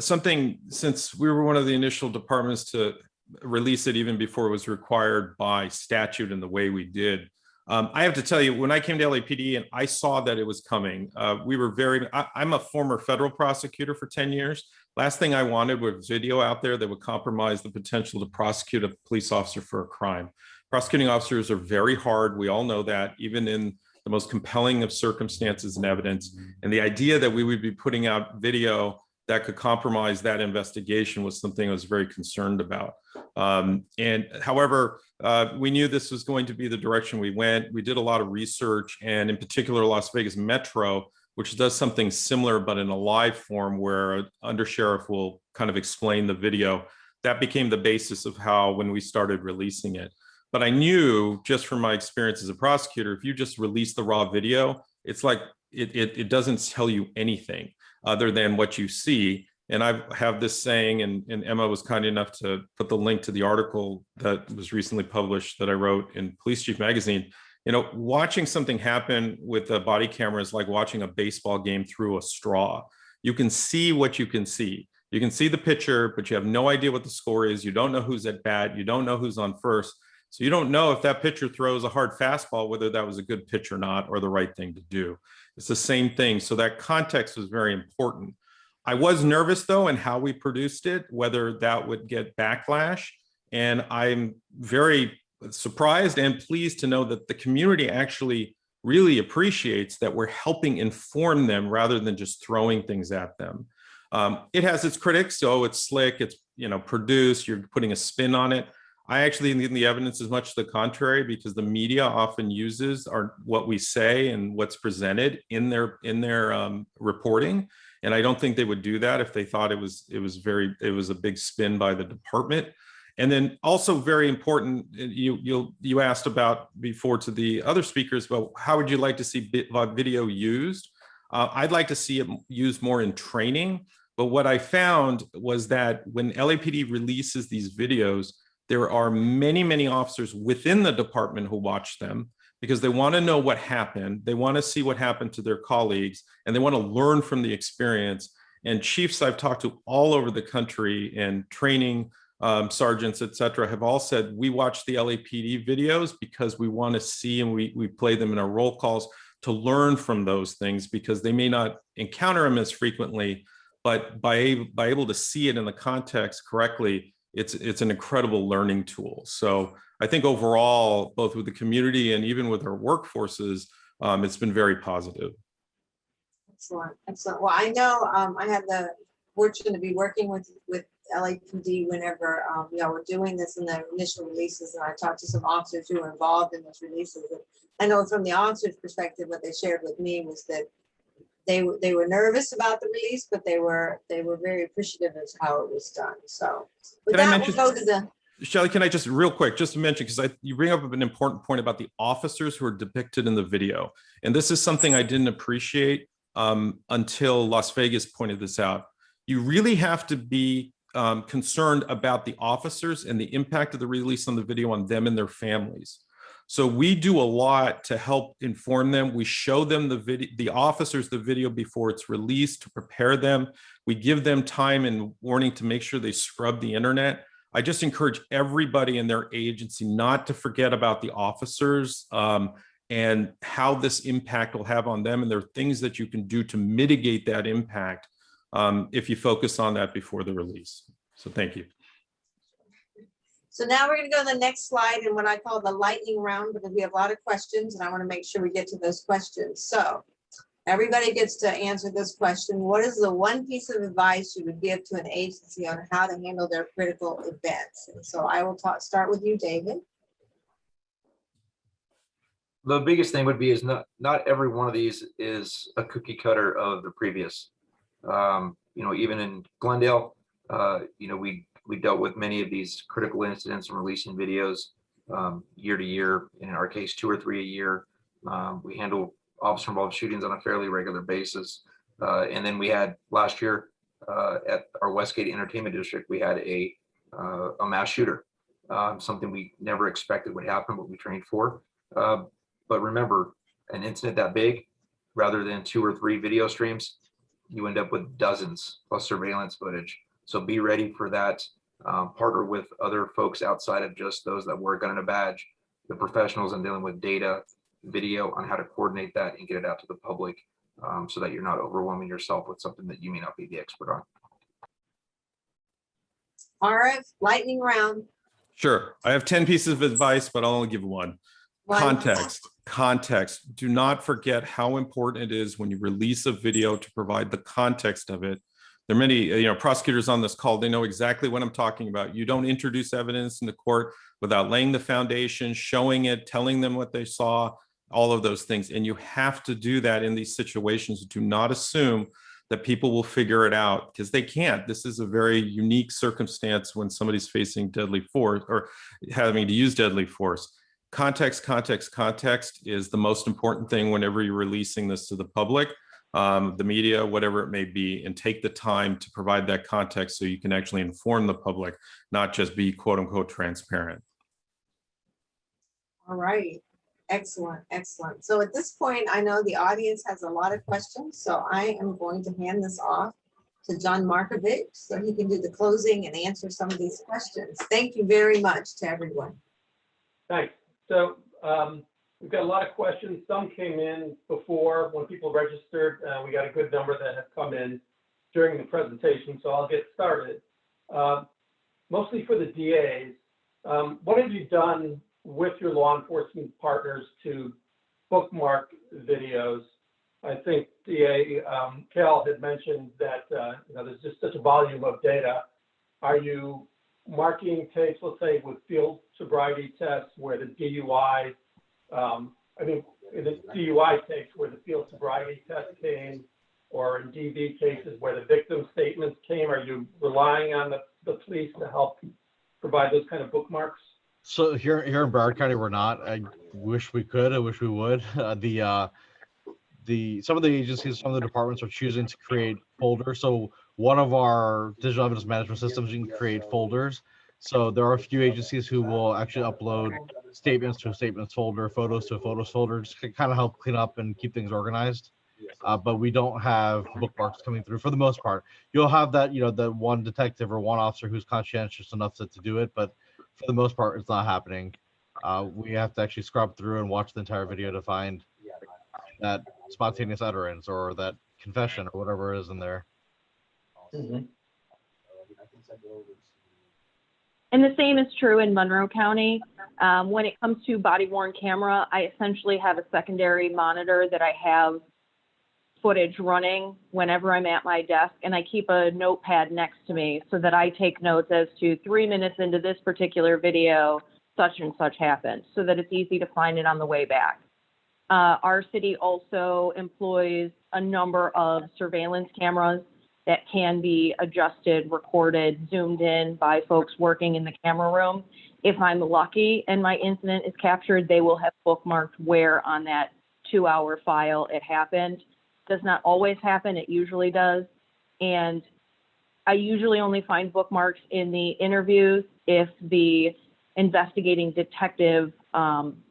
something, since we were one of the initial departments to release it even before it was required by statute and the way we did. I have to tell you, when I came to LAPD and I saw that it was coming, I'm a former federal prosecutor for 10 years. Last thing I wanted was video out there that would compromise the potential to prosecute a police officer for a crime. Prosecuting officers are very hard. We all know that, even in the most compelling of circumstances and evidence. And the idea that we would be putting out video that could compromise that investigation was something I was very concerned about. However, we knew this was going to be the direction we went. We did a lot of research, and in particular, Las Vegas Metro, which does something similar, but in a live form where an undersheriff will kind of explain the video. That became the basis of how, when we started releasing it. But I knew, just from my experience as a prosecutor, if you just release the raw video, it's like it doesn't tell you anything other than what you see. And I have this saying, and Emma was kind enough to put the link to the article that was recently published that I wrote in Police Chief Magazine. Watching something happen with a body camera is like watching a baseball game through a straw. You can see what you can see. You can see the pitcher, but you have no idea what the score is. You don't know who's at bat. You don't know who's on first. So you don't know if that pitcher throws a hard fastball, whether that was a good pitch or not, or the right thing to do. It's the same thing. So that context was very important. I was nervous, though, in how we produced it, whether that would get backlash. And I'm very surprised and pleased to know that the community actually really appreciates that we're helping inform them rather than just throwing things at them. It has its critics. So it's slick, it's produced, you're putting a spin on it. I actually think the evidence is much the contrary, because the media often uses what we say and what's presented in their reporting. And I don't think they would do that if they thought it was a big spin by the department. And then also very important, you asked about before to the other speakers about how would you like to see video used? I'd like to see it used more in training. But what I found was that when LAPD releases these videos, there are many, many officers within the department who watch them because they want to know what happened. They want to see what happened to their colleagues, and they want to learn from the experience. And chiefs I've talked to all over the country, and training sergeants, et cetera, have all said, we watch the LAPD videos because we want to see, and we play them in our roll calls to learn from those things, because they may not encounter them as frequently, but by able to see it in the context correctly, it's an incredible learning tool. So I think overall, both with the community and even with our workforces, it's been very positive. Excellent, excellent. Well, I know I had the fortune to be working with LAPD whenever we're doing this in the initial releases, and I talked to some officers who were involved in those releases. And I know from the officers' perspective, what they shared with me was that They were nervous about the release, but they were very appreciative of how it was done. So with Can I that, mention- we'll go to the. Shellie, can I just real quick, just to mention, because you bring up an important point about the officers who are depicted in the video. And this is something I didn't appreciate until Las Vegas pointed this out. You really have to be concerned about the officers and the impact of the release on the video on them and their families. So we do a lot to help inform them. We show them the officers the video before it's released to prepare them. We give them time and warning to make sure they scrub the internet. I just encourage everybody in their agency not to forget about the officers and how this impact will have on them. And there are things that you can do to mitigate that impact if you focus on that before the release. So thank you. So now we're going to go to the next slide and what I call the lightning round, because we have a lot of questions and I want to make sure we get to those questions. So everybody gets to answer this question. What is the one piece of advice you would give to an agency on how to handle their critical events? And so I will start with you, David. The biggest thing would be is not every one of these is a cookie cutter of the previous. Even in Glendale, we dealt with many of these critical incidents and releasing videos year to year. In our case, 2 or 3 a year. We handle officer involved shootings on a fairly regular basis. And then we had last year at our Westgate Entertainment District, we had a mass shooter, something we never expected would happen, but we trained for. But remember, an incident that big, rather than 2 or 3 video streams, you end up with dozens plus surveillance footage. So be ready for that. Partner with other folks outside of just those that wear a gun and a badge, the professionals in dealing with data, video on how to coordinate that and get it out to the public so that you're not overwhelming yourself with something that you may not be the expert on. All right, lightning round. Sure. I have 10 pieces of advice, but I'll only give one. Context. Do not forget how important it is when you release a video to provide the context of it. There are many, prosecutors on this call, they know exactly what I'm talking about. You don't introduce evidence in the court without laying the foundation, showing it, telling them what they saw, all of those things. And you have to do that in these situations. Do not assume that people will figure it out, because they can't. This is a very unique circumstance when somebody's facing deadly force or having to use deadly force. Context is the most important thing whenever you're releasing this to the public, the media, whatever it may be, and take the time to provide that context so you can actually inform the public, not just be quote unquote transparent. All right. Excellent. So at this point, I know the audience has a lot of questions, so I am going to hand this off to John Markovich so he can do the closing and answer some of these questions. Thank you very much to everyone. Thanks. So we've got a lot of questions. Some came in before when people registered. We got a good number that have come in during the presentation, so I'll get started. Mostly for the DAs, what have you done with your law enforcement partners to bookmark videos? I think DA Cal had mentioned that there's just such a volume of data. Are you marking tapes, let's say, with field sobriety tests where the DUI, the DUI tapes where the field sobriety test came, or in DV cases where the victim statements came? Are you relying on the police to help provide those kind of bookmarks? So here in Broward County, we're not. I wish we could. I wish we would. Some of the agencies, some of the departments are choosing to create folders. So one of our digital evidence management systems, you can create folders. So there are a few agencies who will actually upload statements to a statements folder, photos to a photos folder, just to kind of help clean up and keep things organized. But we don't have bookmarks coming through for the most part. You'll have that, the one detective or one officer who's conscientious enough to do it, but for the most part, it's not happening. We have to actually scrub through and watch the entire video to find that spontaneous utterance or that confession or whatever is in there. Mm-hmm. And the same is true in Monroe County. When it comes to body-worn camera, I essentially have a secondary monitor that I have footage running whenever I'm at my desk, and I keep a notepad next to me so that I take notes as to 3 minutes into this particular video, such and such happened, so that it's easy to find it on the way back. Our city also employs a number of surveillance cameras that can be adjusted, recorded, zoomed in by folks working in the camera room. If I'm lucky and my incident is captured, they will have bookmarked where on that 2-hour file it happened. Does not always happen, it usually does. And I usually only find bookmarks in the interviews if the investigating detective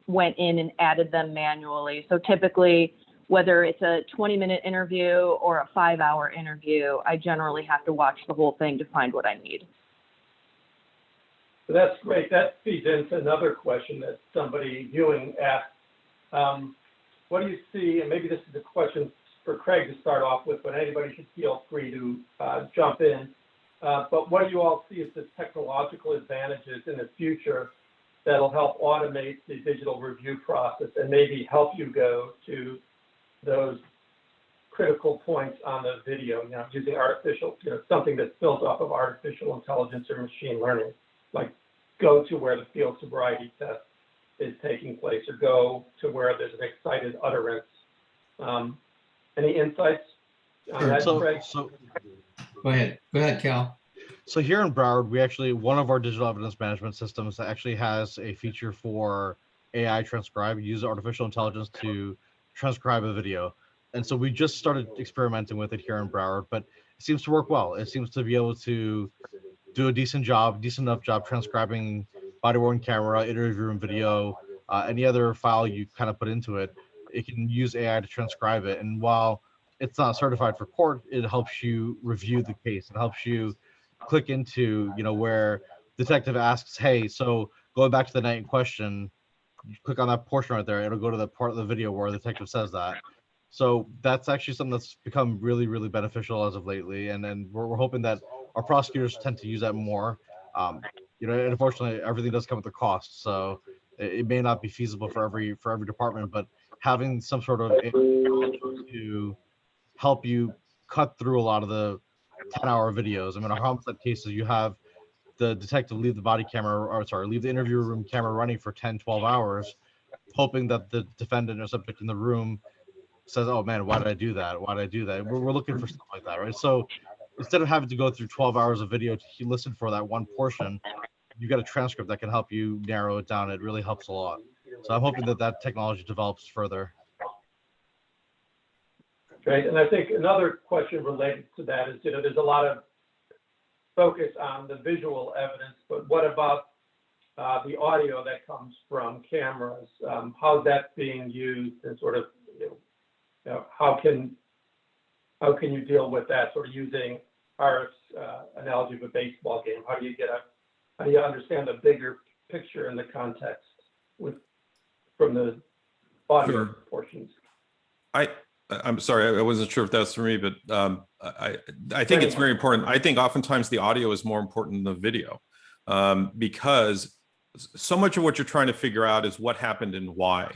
went in and added them manually. So typically, whether it's a 20-minute interview or a 5-hour interview, I generally have to watch the whole thing to find what I need. So that's great. That feeds into another question that somebody viewing asked. What do you see, and maybe this is a question for Craig to start off with, but anybody should feel free to jump in. But what do you all see as the technological advantages in the future that'll help automate the digital review process and maybe help you go to those critical points on the video, using artificial, something that's built off of artificial intelligence or machine learning, like go to where the field sobriety test is taking place or go to where there's an excited utterance. Any insights on that, Craig? Go ahead, Cal. So here in Broward, we actually, one of our digital evidence management systems actually has a feature for AI transcribe, use artificial intelligence to transcribe a video. And so we just started experimenting with it here in Broward, but it seems to work well. It seems to be able to do a decent enough job transcribing body-worn camera, interview room video, any other file you kind of put into it. It can use AI to transcribe it. And while it's not certified for court, it helps you review the case. It helps you click into, where detective asks, hey, so going back to the night in question, you click on that portion right there, it'll go to the part of the video where the detective says that. So that's actually something that's become really, really beneficial as of lately. And then we're hoping that our prosecutors tend to use that more. And unfortunately, everything does come with a cost. So it may not be feasible for every department, but having some sort of to help you cut through a lot of the 10-hour videos. I mean, our homicide cases, you have the detective leave the interview room camera running for 10, 12 hours, hoping that the defendant or subject in the room says, oh man, why did I do that? We're looking for stuff like that, right? So instead of having to go through 12 hours of video to listen for that one portion, you got a transcript that can help you narrow it down. It really helps a lot. So I'm hoping that technology develops further. Great. And I think another question related to that is, there's a lot of focus on the visual evidence, but what about the audio that comes from cameras? How's that being used, and sort of, how can you deal with that, sort of using our analogy of a baseball game? How do you understand the bigger picture in the context from the audio portions? I'm sorry, I wasn't sure if that's for me, but I think it's very important. I think oftentimes the audio is more important than the video, because so much of what you're trying to figure out is what happened and why.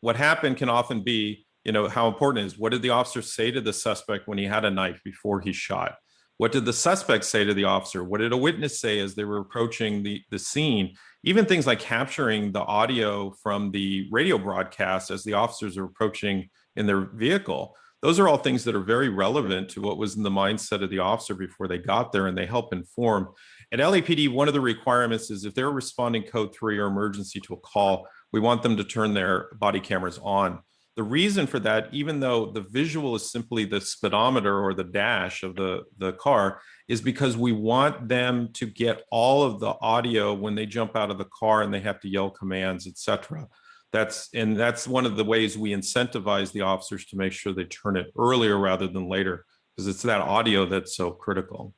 What happened can often be, how important is, what did the officer say to the suspect when he had a knife before he shot? What did the suspect say to the officer? What did a witness say as they were approaching the scene? Even things like capturing the audio from the radio broadcast as the officers are approaching in their vehicle. Those are all things that are very relevant to what was in the mindset of the officer before they got there, and they help inform. At LAPD, one of the requirements is if they're responding code 3 or emergency to a call, we want them to turn their body cameras on. The reason for that, even though the visual is simply the speedometer or the dash of the car, is because we want them to get all of the audio when they jump out of the car and they have to yell commands, etc. That's one of the ways we incentivize the officers to make sure they turn it earlier rather than later, because it's that audio that's so critical.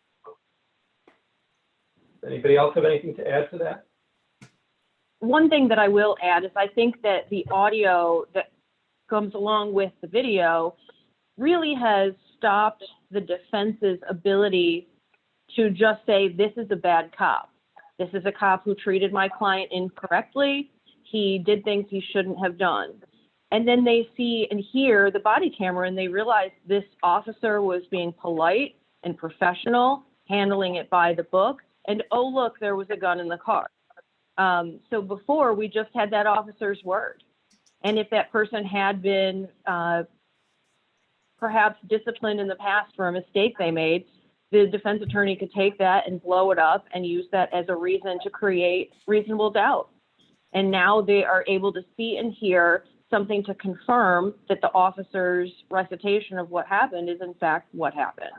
Anybody else have anything to add to that? One thing that I will add is I think that the audio that comes along with the video really has stopped the defense's ability to just say, this is a bad cop. This is a cop who treated my client incorrectly. He did things he shouldn't have done. And then they see and hear the body camera and they realize this officer was being polite and professional, handling it by the book. And oh, look, there was a gun in the car. So before we just had that officer's word. And if that person had been perhaps disciplined in the past for a mistake they made, the defense attorney could take that and blow it up and use that as a reason to create reasonable doubt. And now they are able to see and hear something to confirm that the officer's recitation of what happened is in fact what happened.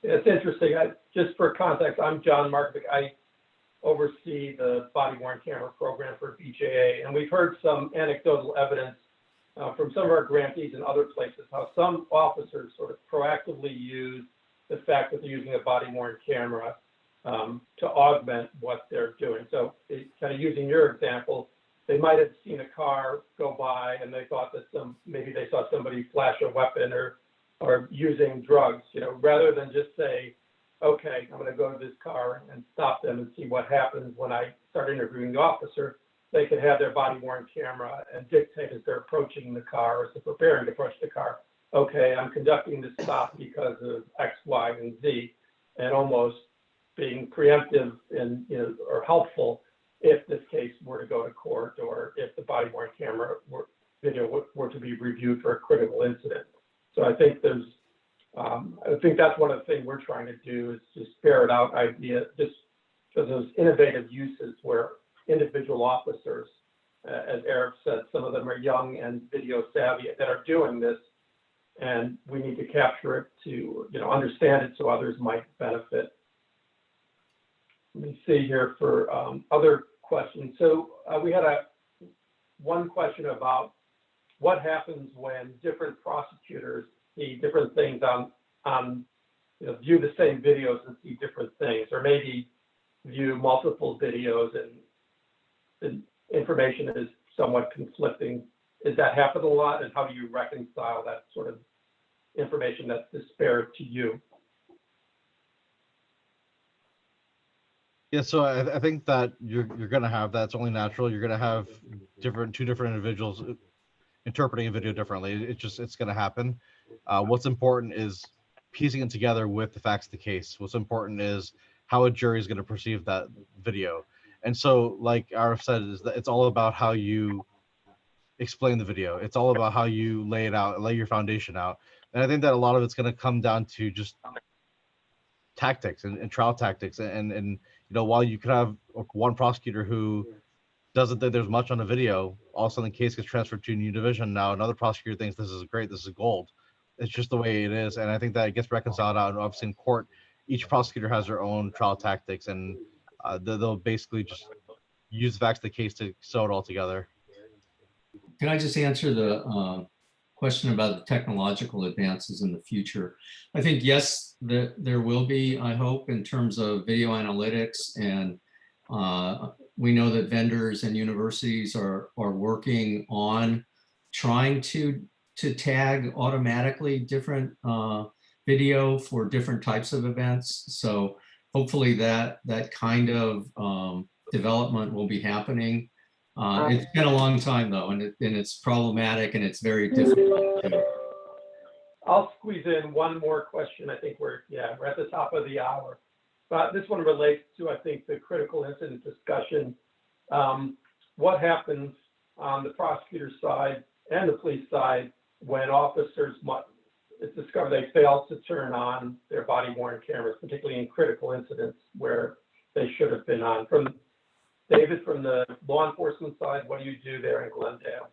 It's interesting. Just for context, I'm John Markovic. I oversee the body-worn camera program for BJA, and we've heard some anecdotal evidence from some of our grantees and other places, how some officers sort of proactively use the fact that they're using a body-worn camera to augment what they're doing. So kind of using your example, they might have seen a car go by and they thought that maybe they saw somebody flash a weapon or using drugs, rather than just say, okay, I'm going to go to this car and stop them and see what happens when I start interviewing the officer. They could have their body-worn camera and dictate as they're approaching the car, as they're preparing to approach the car, okay, I'm conducting this stop because of X, Y, and Z, and almost being preemptive and or helpful if this case were to go to court, or if the body-worn camera video were to be reviewed for a critical incident. So I think that's one of the things we're trying to do, is just ferret out idea, just for those innovative uses where individual officers, as Eric said, some of them are young and video savvy that are doing this, and we need to capture it to understand it so others might benefit. Let me see here for other questions. So we had one question about what happens when different prosecutors see different things view the same videos and see different things, or maybe view multiple videos and the information is somewhat conflicting. Does that happen a lot, and how do you reconcile that sort of information that's disparate to you? Yeah, so I think that you're going to have that. It's only natural. You're going to have two different individuals interpreting a video differently. It's going to happen. What's important is piecing it together with the facts of the case. What's important is how a jury is going to perceive that video. And so, like Arif said, is that it's all about how you explain the video. It's all about how you lay it out, lay your foundation out. And I think that a lot of it's going to come down to just tactics and trial tactics. And while you could have one prosecutor who doesn't think there's much on the video, all of a sudden the case gets transferred to a new division. Now another prosecutor thinks this is great, this is gold. It's just the way it is. And I think that it gets reconciled out. And obviously in court, each prosecutor has their own trial tactics, and they'll basically just use the facts of the case to sew it all together. Can I just answer the question about the technological advances in the future? I think, yes, there will be, I hope, in terms of video analytics, and we know that vendors and universities are working on trying to tag automatically different video for different types of events. So hopefully that kind of development will be happening. It's been a long time though, and it's problematic, and it's very difficult to. I'll squeeze in one more question. I think we're at the top of the hour, but this one relates to, I think, the critical incident discussion. What happens on the prosecutor side and the police side when officers it's discovered they failed to turn on their body-worn cameras, particularly in critical incidents where they should have been on? From David, from the law enforcement side, what do you do there in Glendale?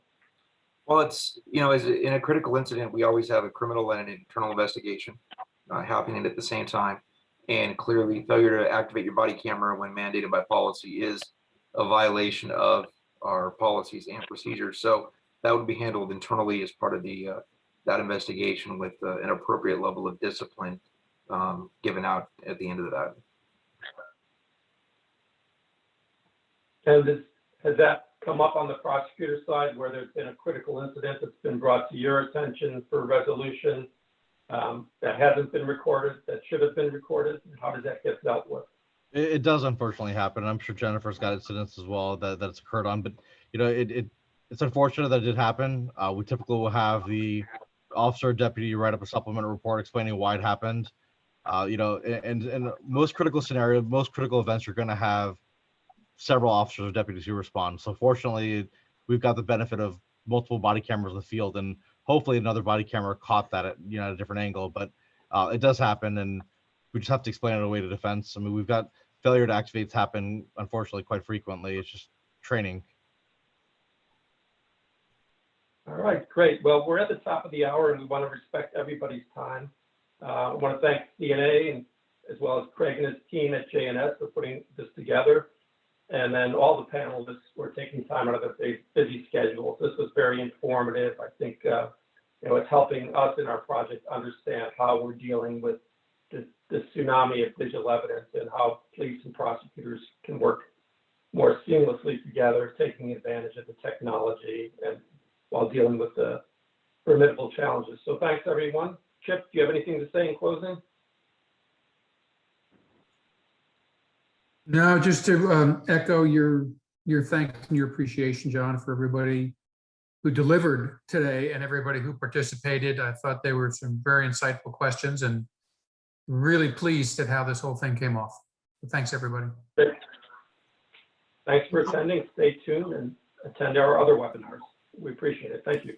Well, it's, as in a critical incident, we always have a criminal and an internal investigation happening at the same time. And clearly, failure to activate your body camera when mandated by policy is a violation of our policies and procedures. So that would be handled internally as part of the that investigation, with an appropriate level of discipline given out at the end of that. And has that come up on the prosecutor side, where there's been a critical incident that's been brought to your attention for resolution that hasn't been recorded, that should have been recorded? How does that get dealt with? It does unfortunately happen. I'm sure Jennifer's got incidents as well that it's occurred on, but it's unfortunate that it did happen. We typically will have the officer or deputy write up a supplemental report explaining why it happened. And most critical scenarios, most critical events, you're going to have several officers or deputies who respond. So fortunately, we've got the benefit of multiple body cameras in the field, and hopefully another body camera caught that at, you know, at a different angle. But it does happen, and we just have to explain it away to defense. I mean, we've got failure to activates happen, unfortunately, quite frequently. It's just training. All right, great. Well, we're at the top of the hour and we want to respect everybody's time. I want to thank CNA and as well as Craig and his team at JNS for putting this together. And then all the panelists were taking time out of their busy schedules. This was very informative. I think you know, it's helping us in our project understand how we're dealing with the tsunami of digital evidence and how police and prosecutors can work more seamlessly together, taking advantage of the technology and while dealing with the formidable challenges. So thanks, everyone. Chip, do you have anything to say in closing? No, just to echo your thanks and your appreciation, John, for everybody who delivered today and everybody who participated. I thought there were some very insightful questions and really pleased at how this whole thing came off. So thanks, everybody. Thanks for attending. Stay tuned and attend our other webinars. We appreciate it. Thank you.